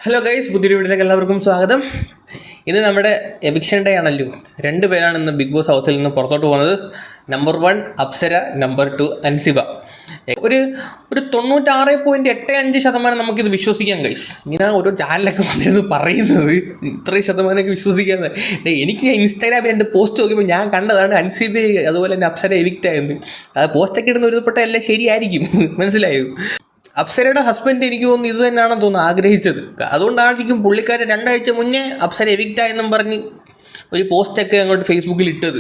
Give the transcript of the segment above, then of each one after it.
Hello guys, പുതിയൊരു വീഡിയോയിലേക്ക് എല്ലാവർക്കും സ്വാഗതം. ഇത് നമ്മുടെ എവിക്ഷൻ ഡേ ആണല്ലോ. 2 പേരാണ് ഇന്ന് ബിഗ് ബോസ് ഹൗസിൽ നിന്ന് പുറത്തോട്ട് പോകുന്നത്. Number 1 Apsara, number 2 Ansiba. ഒരു 96.85% നമുക്കിത് വിശ്വസിക്കാം ഗൈസ്. ഇങ്ങനെ ഓരോ ചാനലൊക്കെ വന്നിരുന്നു പറയുന്നത് ഇത്രയും ശതമാനമൊക്കെ വിശ്വസിക്കാതെ. എനിക്ക് ഇൻസ്റ്റാഗ്രാമിൽ എൻ്റെ പോസ്റ്റ് നോക്കിയപ്പോൾ ഞാൻ കണ്ടതാണ് അൻസിബ അതുപോലെ തന്നെ അപ്സര എവിക്റ്റ് ആയിരുന്നു. അത് പോസ്റ്റൊക്കെ ഇടുന്ന ഒരുപ്പെട്ട എല്ലാം ശരിയായിരിക്കും, മനസ്സിലായോ? അപ്സരയുടെ ഹസ്ബൻഡ് എനിക്ക് തോന്നുന്നു ഇത് തന്നെയാണെന്ന് തോന്നുന്നു ആഗ്രഹിച്ചത്. അതുകൊണ്ടായിരിക്കും പുള്ളിക്കാരൻ 2 ആഴ്ച മുന്നേ അപ്സര എവിക്റ്റായെന്നും പറഞ്ഞ് ഒരു പോസ്റ്റൊക്കെ അങ്ങോട്ട് ഫേസ്ബുക്കിൽ ഇട്ടത്.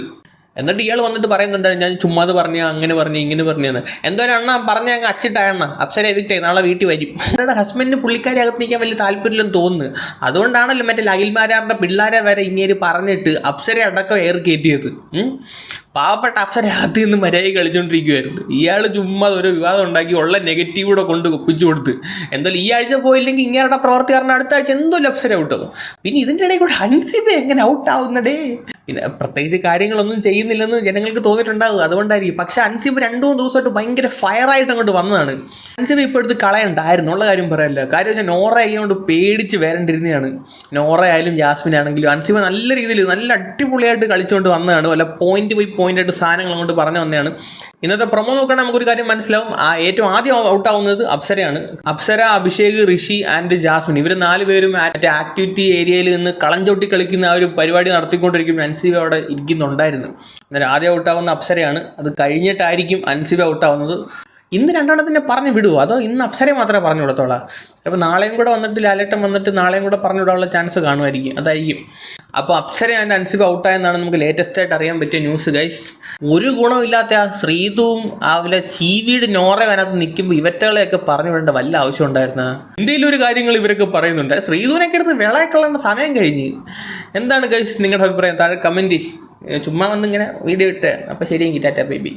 എന്നിട്ട് ഇയാൾ വന്നിട്ട് പറയുന്നുണ്ടായിരുന്നു ഞാൻ ചുമ്മാത് പറഞ്ഞ അങ്ങനെ പറഞ്ഞു ഇങ്ങനെ പറഞ്ഞെന്ന്. എന്തായാലും അണ്ണ പറഞ്ഞ അങ്ങ് അച്ചിട്ടായണ്ണ അപ്സര എവിക്റ്റായി, നാളെ വീട്ടിൽ വരും. അവരുടെ ഹസ്ബൻഡിന് പുള്ളിക്കാരെ അകത്ത് നിൽക്കാൻ വലിയ താല്പര്യമില്ലെന്ന് തോന്നുന്നു. അതുകൊണ്ടാണല്ലോ മറ്റേ അഖിൽമാരാറിൻ്റെ പിള്ളേരെ വരെ ഇങ്ങനെ പറഞ്ഞിട്ട് അപ്സര അടക്കം ഏറി കയറ്റിയത്. പാവപ്പെട്ട അപ്സര അകത്ത് നിന്ന് മര്യാദ കളിച്ചുകൊണ്ടിരിക്കുമായിരുന്നു. ഇയാൾ ചുമ്മാ ഒരു വിവാദം ഉണ്ടാക്കി ഉള്ള നെഗറ്റീവ് കൂടെ കൊണ്ട് ഒപ്പിച്ചു കൊടുത്ത്. എന്തായാലും ഈ ആഴ്ച പോയില്ലെങ്കിൽ ഇങ്ങനെയുള്ള പ്രവർത്തി കാരണം അടുത്ത ആഴ്ച എന്തോലും അപ്സര ഔട്ടാകും. പിന്നെ ഇതിൻ്റെ ഇടയിൽ കൂടെ അൻസിബ എങ്ങനെ ഔട്ടാവുന്നടേ? പിന്നെ പ്രത്യേകിച്ച് കാര്യങ്ങളൊന്നും ചെയ്യുന്നില്ലെന്ന് ജനങ്ങൾക്ക് തോന്നിയിട്ടുണ്ടാകും, അതുകൊണ്ടായിരിക്കും. പക്ഷെ അൻസിബ 2-3 ദിവസമായിട്ട് ഭയങ്കര ഫയറായിട്ട് അങ്ങോട്ട് വന്നതാണ്. അൻസിബ ഇപ്പോൾ എടുത്ത് കളയണ്ടായിരുന്നു, ഉള്ള കാര്യം പറയാനില്ല. കാര്യം വെച്ചാൽ നോറ ആയതുകൊണ്ട് പേടിച്ച് വരണ്ടിരുന്നതാണ്. നോറ ആയാലും ജാസ്മിൻ ആണെങ്കിലും അൻസിബ നല്ല രീതിയിൽ നല്ല അടിപൊളിയായിട്ട് കളിച്ചുകൊണ്ട് വന്നതാണ്. വല്ല പോയിന്റ് ആയിട്ട് സാധനങ്ങൾ അങ്ങോട്ട് പറഞ്ഞു വന്നതാണ്. ഇന്നത്തെ പ്രൊമോ നോക്കുകയാണെങ്കിൽ നമുക്കൊരു കാര്യം മനസ്സിലാവും. ഏറ്റവും ആദ്യം ഔട്ടാവുന്നത് അപ്സരയാണ്. അപ്സര, അഭിഷേക്, ഋഷി ആൻഡ് ജാസ്മിൻ, ഇവർ 4 പേരും മറ്റേ ആക്ടിവിറ്റി ഏരിയയിൽ നിന്ന് കളഞ്ചൊട്ടി കളിക്കുന്ന ആ ഒരു പരിപാടി നടത്തിക്കൊണ്ടിരിക്കും. അൻസിബ അവിടെ ഇരിക്കുന്നുണ്ടായിരുന്നു. അന്നേരം ആദ്യം ഔട്ടാവുന്ന അപ്സരയാണ്. അത് കഴിഞ്ഞിട്ടായിരിക്കും അൻസിബ ഔട്ടാവുന്നത്. ഇന്ന് 2 പറഞ്ഞു വിടുമോ, അതോ ഇന്ന് അപ്സരയെ മാത്രമേ പറഞ്ഞു വിടത്തോളാം? അപ്പോൾ നാളെയും കൂടെ വന്നിട്ട് ലാലേട്ടൻ വന്നിട്ട് നാളെയും കൂടെ പറഞ്ഞു വിടാനുള്ള ചാൻസ് കാണുമായിരിക്കും, അതായിരിക്കും. അപ്പോൾ അപ്സര ആൻഡ് അൻസിബ ഔട്ടായെന്നാണ് നമുക്ക് ലേറ്റസ്റ്റ് ആയിട്ട് അറിയാൻ പറ്റിയ ന്യൂസ് ഗൈസ്. ഒരു ഗുണമില്ലാത്ത ആ ശ്രീതുവും ആവിലെ ചീവീട് നോറ അതിനകത്ത് നിൽക്കുമ്പോൾ ഇവറ്റകളെയൊക്കെ പറഞ്ഞു വിടേണ്ട വല്ല ആവശ്യം ഉണ്ടായിരുന്ന? എന്തെങ്കിലും ഒരു കാര്യങ്ങൾ ഇവരൊക്കെ പറയുന്നുണ്ട്. ശ്രീതുവിനൊക്കെ എടുത്ത് വിളയക്കളേണ്ട സമയം കഴിഞ്ഞ്. എന്താണ് ഗൈസ് നിങ്ങളുടെ അഭിപ്രായം? താഴെ കമൻറ്റ്. ചുമ്മാ വന്നിങ്ങനെ വീഡിയോ ഇട്ട്. അപ്പോൾ ശരിയെങ്കിൽ ടാറ്റാ ബേബി.